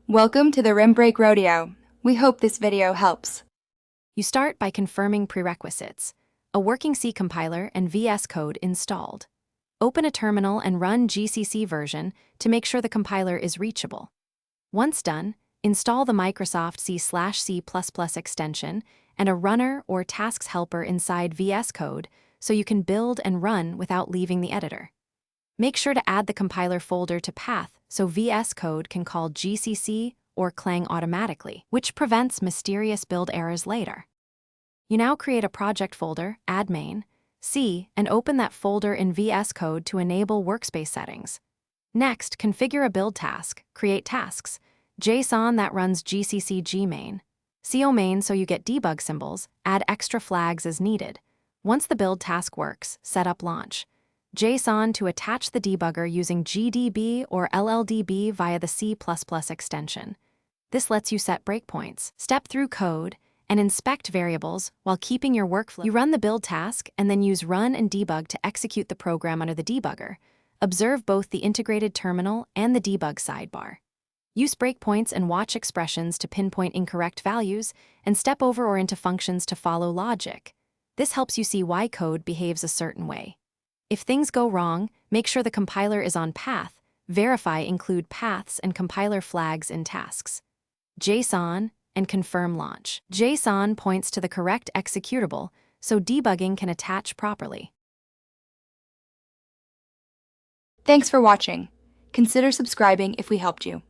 Welcome to the Rim Break Rodeo. We hope this video helps. You start by confirming prerequisites: a working C compiler and VS Code installed. Open a terminal and run GCC version to make sure the compiler is reachable. Once done, install the Microsoft C/C++ extension and a runner or tasks helper inside VS Code so you can build and run without leaving the editor. Make sure to add the compiler folder to path so VS Code can call GCC or Clang automatically, which prevents mysterious build errors later. You now create a project folder, add main, C, and open that folder in VS Code to enable workspace settings. Next, configure a build task, create tasks, JSON that runs GCC gmain, CO main so you get debug symbols, add extra flags as needed. Once the build task works, set up launch. JSON to attach the debugger using GDB or LLDB via the C++ extension. This lets you set breakpoints, step through code, and inspect variables while keeping your workflow. You run the build task and then use run and debug to execute the program under the debugger. Observe both the integrated terminal and the debug sidebar. Use breakpoints and watch expressions to pinpoint incorrect values and step over or into functions to follow logic. This helps you see why code behaves a certain way. If things go wrong, make sure the compiler is on path. Verify include paths and compiler flags in tasks. JSON and confirm launch. JSON points to the correct executable, so debugging can attach properly. Thanks for watching. Consider subscribing if we helped you.